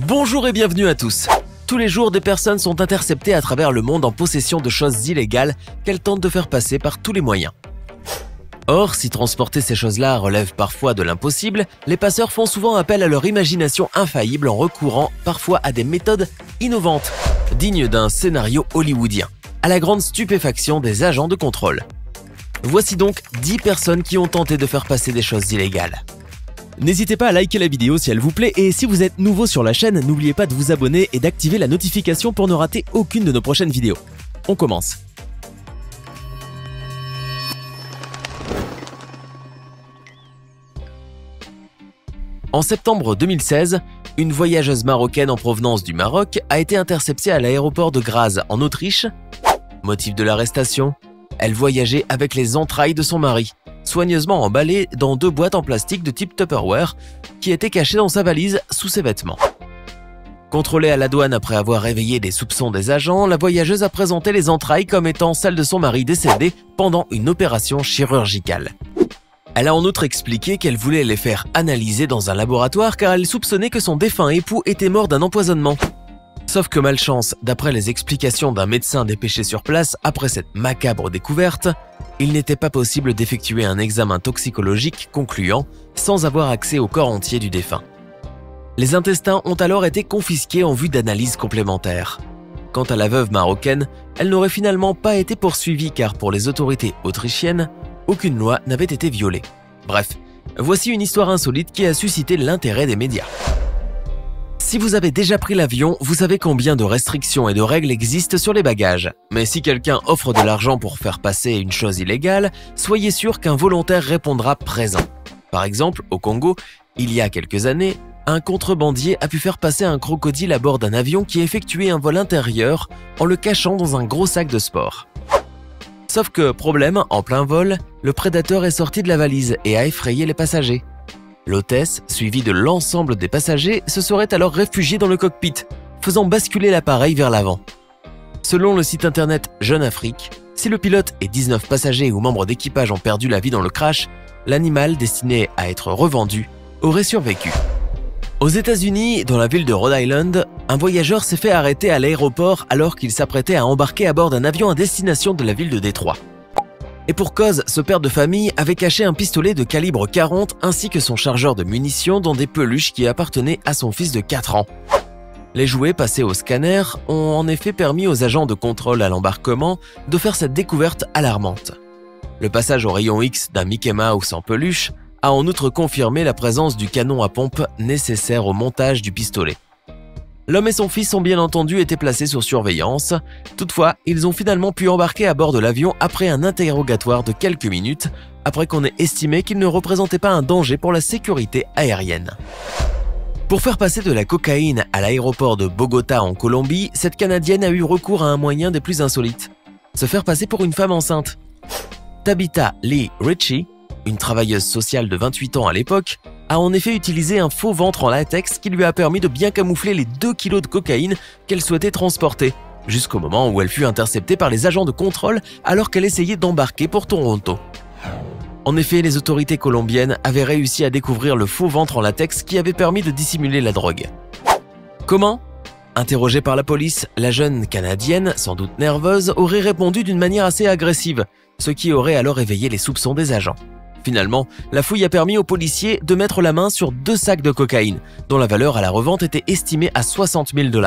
Bonjour et bienvenue à tous. Tous les jours, des personnes sont interceptées à travers le monde en possession de choses illégales qu'elles tentent de faire passer par tous les moyens. Or, si transporter ces choses-là relève parfois de l'impossible, les passeurs font souvent appel à leur imagination infaillible en recourant parfois à des méthodes innovantes, dignes d'un scénario hollywoodien, à la grande stupéfaction des agents de contrôle. Voici donc 10 personnes qui ont tenté de faire passer des choses illégales. N'hésitez pas à liker la vidéo si elle vous plaît et si vous êtes nouveau sur la chaîne, n'oubliez pas de vous abonner et d'activer la notification pour ne rater aucune de nos prochaines vidéos. On commence. En septembre 2016, une voyageuse marocaine en provenance du Maroc a été interceptée à l'aéroport de Graz en Autriche. Motif de l'arrestation, elle voyageait avec les entrailles de son mari, soigneusement emballées dans 2 boîtes en plastique de type Tupperware qui étaient cachées dans sa valise sous ses vêtements. Contrôlée à la douane après avoir réveillé les soupçons des agents, la voyageuse a présenté les entrailles comme étant celles de son mari décédé pendant une opération chirurgicale. Elle a en outre expliqué qu'elle voulait les faire analyser dans un laboratoire car elle soupçonnait que son défunt époux était mort d'un empoisonnement. Sauf que malchance, d'après les explications d'un médecin dépêché sur place après cette macabre découverte, il n'était pas possible d'effectuer un examen toxicologique concluant sans avoir accès au corps entier du défunt. Les intestins ont alors été confisqués en vue d'analyses complémentaires. Quant à la veuve marocaine, elle n'aurait finalement pas été poursuivie car pour les autorités autrichiennes, aucune loi n'avait été violée. Bref, voici une histoire insolite qui a suscité l'intérêt des médias. Si vous avez déjà pris l'avion, vous savez combien de restrictions et de règles existent sur les bagages. Mais si quelqu'un offre de l'argent pour faire passer une chose illégale, soyez sûr qu'un volontaire répondra présent. Par exemple, au Congo, il y a quelques années, un contrebandier a pu faire passer un crocodile à bord d'un avion qui effectuait un vol intérieur en le cachant dans un gros sac de sport. Sauf que, problème, en plein vol, le prédateur est sorti de la valise et a effrayé les passagers. L'hôtesse, suivie de l'ensemble des passagers, se serait alors réfugiée dans le cockpit, faisant basculer l'appareil vers l'avant. Selon le site internet Jeune Afrique, si le pilote et 19 passagers ou membres d'équipage ont perdu la vie dans le crash, l'animal destiné à être revendu aurait survécu. Aux États-Unis, dans la ville de Rhode Island, un voyageur s'est fait arrêter à l'aéroport alors qu'il s'apprêtait à embarquer à bord d'un avion à destination de la ville de Détroit. Et pour cause, ce père de famille avait caché un pistolet de calibre 40 ainsi que son chargeur de munitions dans des peluches qui appartenaient à son fils de 4 ans. Les jouets passés au scanner ont en effet permis aux agents de contrôle à l'embarquement de faire cette découverte alarmante. Le passage au rayon X d'un Mickey Mouse en peluche a en outre confirmé la présence du canon à pompe nécessaire au montage du pistolet. L'homme et son fils ont bien entendu été placés sur surveillance. Toutefois, ils ont finalement pu embarquer à bord de l'avion après un interrogatoire de quelques minutes, après qu'on ait estimé qu'ils ne représentaient pas un danger pour la sécurité aérienne. Pour faire passer de la cocaïne à l'aéroport de Bogota en Colombie, cette Canadienne a eu recours à un moyen des plus insolites: se faire passer pour une femme enceinte. Tabitha Lee Ritchie, une travailleuse sociale de 28 ans à l'époque, a en effet utilisé un faux ventre en latex qui lui a permis de bien camoufler les 2 kilos de cocaïne qu'elle souhaitait transporter, jusqu'au moment où elle fut interceptée par les agents de contrôle alors qu'elle essayait d'embarquer pour Toronto. En effet, les autorités colombiennes avaient réussi à découvrir le faux ventre en latex qui avait permis de dissimuler la drogue. Comment ? Interrogée par la police, la jeune Canadienne, sans doute nerveuse, aurait répondu d'une manière assez agressive, ce qui aurait alors éveillé les soupçons des agents. Finalement, la fouille a permis aux policiers de mettre la main sur 2 sacs de cocaïne, dont la valeur à la revente était estimée à 60 000 $.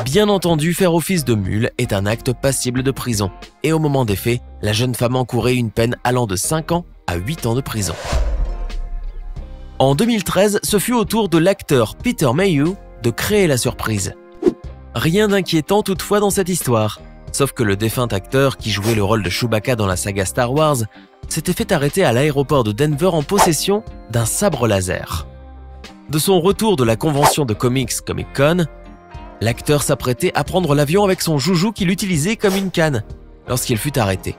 Bien entendu, faire office de mule est un acte passible de prison, et au moment des faits, la jeune femme encourait une peine allant de 5 ans à 8 ans de prison. En 2013, ce fut au tour de l'acteur Peter Mayhew de créer la surprise. Rien d'inquiétant toutefois dans cette histoire, sauf que le défunt acteur qui jouait le rôle de Chewbacca dans la saga Star Wars s'était fait arrêter à l'aéroport de Denver en possession d'un sabre laser. De son retour de la convention de comics Comic-Con, l'acteur s'apprêtait à prendre l'avion avec son joujou qu'il utilisait comme une canne lorsqu'il fut arrêté.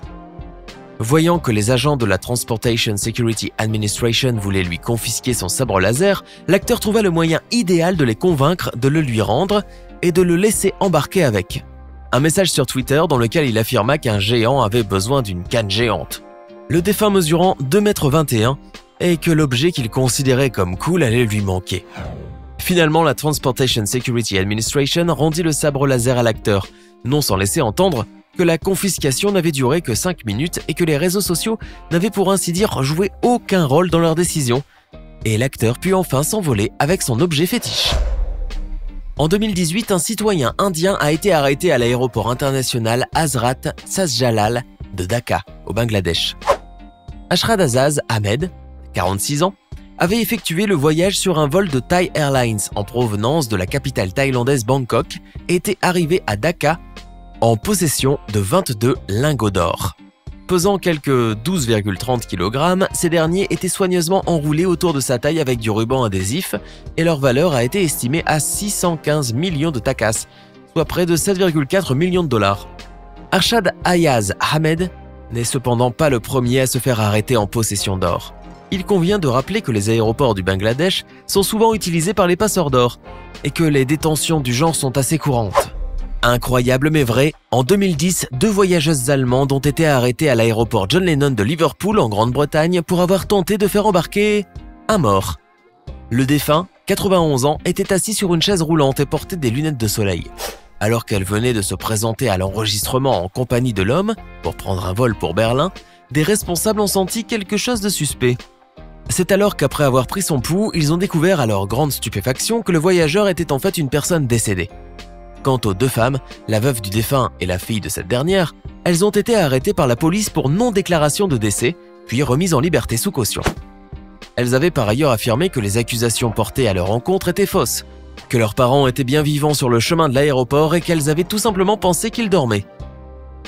Voyant que les agents de la Transportation Security Administration voulaient lui confisquer son sabre laser, l'acteur trouva le moyen idéal de les convaincre de le lui rendre et de le laisser embarquer avec. Un message sur Twitter dans lequel il affirma qu'un géant avait besoin d'une canne géante. Le défunt mesurant 2,21 m et que l'objet qu'il considérait comme cool allait lui manquer. Finalement, la Transportation Security Administration rendit le sabre laser à l'acteur, non sans laisser entendre que la confiscation n'avait duré que 5 minutes et que les réseaux sociaux n'avaient pour ainsi dire joué aucun rôle dans leur décision. Et l'acteur put enfin s'envoler avec son objet fétiche. En 2018, un citoyen indien a été arrêté à l'aéroport international Hazrat Shajajalal de Dhaka, au Bangladesh. Ashrad Azaz Ahmed, 46 ans, avait effectué le voyage sur un vol de Thai Airlines en provenance de la capitale thaïlandaise Bangkok et était arrivé à Dhaka en possession de 22 lingots d'or. Pesant quelques 12,30 kg, ces derniers étaient soigneusement enroulés autour de sa taille avec du ruban adhésif et leur valeur a été estimée à 615 millions de takas, soit près de 7,4 millions de dollars. Arshad Ayaz Ahmed n'est cependant pas le premier à se faire arrêter en possession d'or. Il convient de rappeler que les aéroports du Bangladesh sont souvent utilisés par les passeurs d'or et que les détentions du genre sont assez courantes. Incroyable mais vrai, en 2010, 2 voyageuses allemandes ont été arrêtées à l'aéroport John Lennon de Liverpool en Grande-Bretagne pour avoir tenté de faire embarquer un mort. Le défunt, 91 ans, était assis sur une chaise roulante et portait des lunettes de soleil. Alors qu'elle venait de se présenter à l'enregistrement en compagnie de l'homme pour prendre un vol pour Berlin, des responsables ont senti quelque chose de suspect. C'est alors qu'après avoir pris son pouls, ils ont découvert à leur grande stupéfaction que le voyageur était en fait une personne décédée. Quant aux 2 femmes, la veuve du défunt et la fille de cette dernière, elles ont été arrêtées par la police pour non-déclaration de décès, puis remises en liberté sous caution. Elles avaient par ailleurs affirmé que les accusations portées à leur encontre étaient fausses, que leurs parents étaient bien vivants sur le chemin de l'aéroport et qu'elles avaient tout simplement pensé qu'ils dormaient.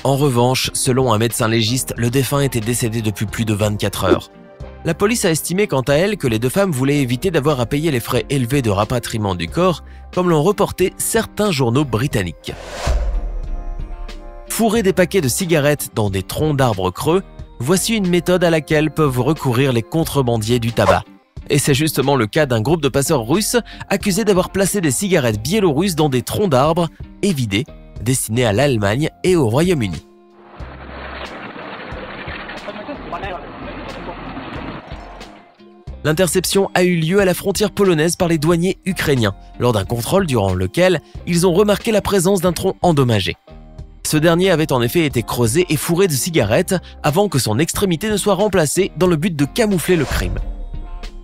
En revanche, selon un médecin légiste, le défunt était décédé depuis plus de 24 heures. La police a estimé quant à elle que les 2 femmes voulaient éviter d'avoir à payer les frais élevés de rapatriement du corps, comme l'ont reporté certains journaux britanniques. Fourrer des paquets de cigarettes dans des troncs d'arbres creux, voici une méthode à laquelle peuvent recourir les contrebandiers du tabac. Et c'est justement le cas d'un groupe de passeurs russes accusés d'avoir placé des cigarettes biélorusses dans des troncs d'arbres et vidés, destinés à l'Allemagne et au Royaume-Uni. L'interception a eu lieu à la frontière polonaise par les douaniers ukrainiens, lors d'un contrôle durant lequel ils ont remarqué la présence d'un tronc endommagé. Ce dernier avait en effet été creusé et fourré de cigarettes avant que son extrémité ne soit remplacée dans le but de camoufler le crime.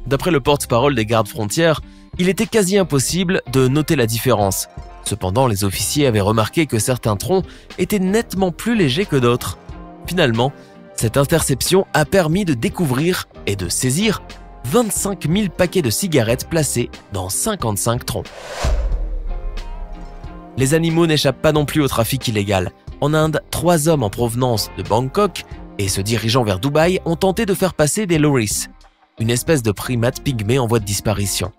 D'après le porte-parole des gardes frontières, il était quasi impossible de noter la différence. Cependant, les officiers avaient remarqué que certains troncs étaient nettement plus légers que d'autres. Finalement, cette interception a permis de découvrir et de saisir 25 000 paquets de cigarettes placés dans 55 troncs. Les animaux n'échappent pas non plus au trafic illégal. En Inde, 3 hommes en provenance de Bangkok et se dirigeant vers Dubaï ont tenté de faire passer des loris, une espèce de primate pygmée en voie de disparition.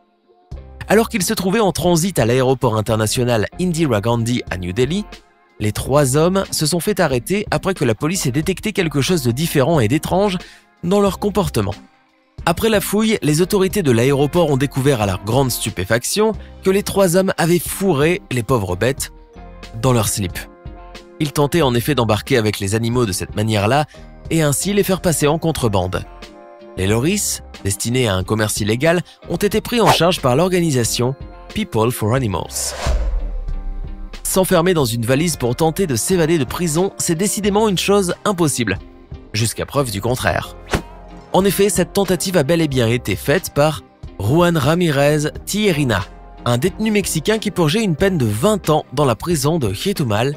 Alors qu'ils se trouvaient en transit à l'aéroport international Indira Gandhi à New Delhi, les 3 hommes se sont fait arrêter après que la police ait détecté quelque chose de différent et d'étrange dans leur comportement. Après la fouille, les autorités de l'aéroport ont découvert à leur grande stupéfaction que les 3 hommes avaient fourré les pauvres bêtes dans leur slip. Ils tentaient en effet d'embarquer avec les animaux de cette manière-là et ainsi les faire passer en contrebande. Les loris, destinés à un commerce illégal, ont été pris en charge par l'organisation People for Animals. S'enfermer dans une valise pour tenter de s'évader de prison, c'est décidément une chose impossible, jusqu'à preuve du contraire. En effet, cette tentative a bel et bien été faite par Juan Ramirez Tierina, un détenu mexicain qui purgeait une peine de 20 ans dans la prison de Chetumal,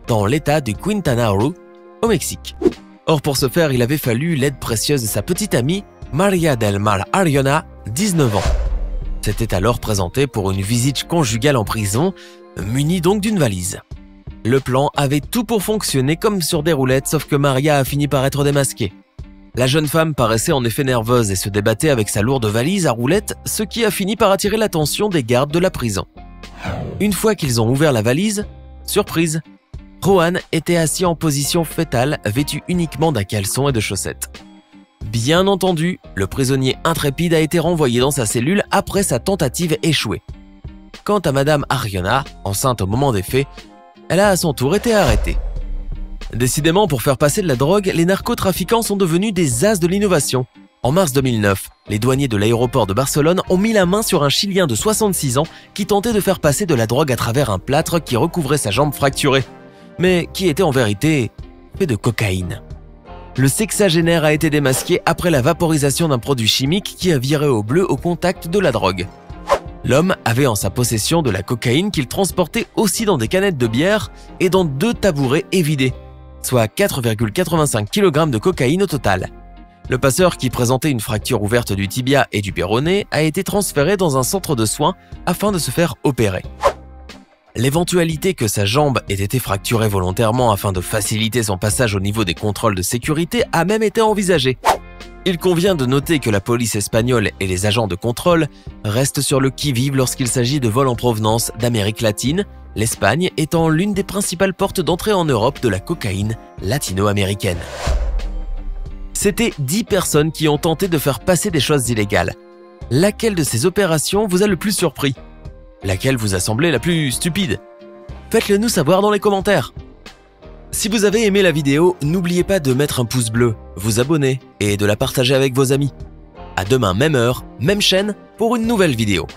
dans l'état du Quintana Roo, au Mexique. Or, pour ce faire, il avait fallu l'aide précieuse de sa petite amie, Maria del Mar Ariona, 19 ans. S'était alors présenté pour une visite conjugale en prison, muni donc d'une valise. Le plan avait tout pour fonctionner comme sur des roulettes, sauf que Maria a fini par être démasquée. La jeune femme paraissait en effet nerveuse et se débattait avec sa lourde valise à roulettes, ce qui a fini par attirer l'attention des gardes de la prison. Une fois qu'ils ont ouvert la valise, surprise, Juan était assis en position fœtale, vêtu uniquement d'un caleçon et de chaussettes. Bien entendu, le prisonnier intrépide a été renvoyé dans sa cellule après sa tentative échouée. Quant à Madame Ariona, enceinte au moment des faits, elle a à son tour été arrêtée. Décidément, pour faire passer de la drogue, les narcotrafiquants sont devenus des as de l'innovation. En mars 2009, les douaniers de l'aéroport de Barcelone ont mis la main sur un Chilien de 66 ans qui tentait de faire passer de la drogue à travers un plâtre qui recouvrait sa jambe fracturée, mais qui était en vérité fait de cocaïne. Le sexagénaire a été démasqué après la vaporisation d'un produit chimique qui a viré au bleu au contact de la drogue. L'homme avait en sa possession de la cocaïne qu'il transportait aussi dans des canettes de bière et dans 2 tabourets évidés, soit 4,85 kg de cocaïne au total. Le passeur, qui présentait une fracture ouverte du tibia et du péroné, a été transféré dans un centre de soins afin de se faire opérer. L'éventualité que sa jambe ait été fracturée volontairement afin de faciliter son passage au niveau des contrôles de sécurité a même été envisagée. Il convient de noter que la police espagnole et les agents de contrôle restent sur le qui-vive lorsqu'il s'agit de vols en provenance d'Amérique latine, l'Espagne étant l'une des principales portes d'entrée en Europe de la cocaïne latino-américaine. C'était 10 personnes qui ont tenté de faire passer des choses illégales. Laquelle de ces opérations vous a le plus surpris? Laquelle vous a semblé la plus stupide? Faites-le nous savoir dans les commentaires. Si vous avez aimé la vidéo, n'oubliez pas de mettre un pouce bleu, vous abonner et de la partager avec vos amis. À demain, même heure, même chaîne, pour une nouvelle vidéo.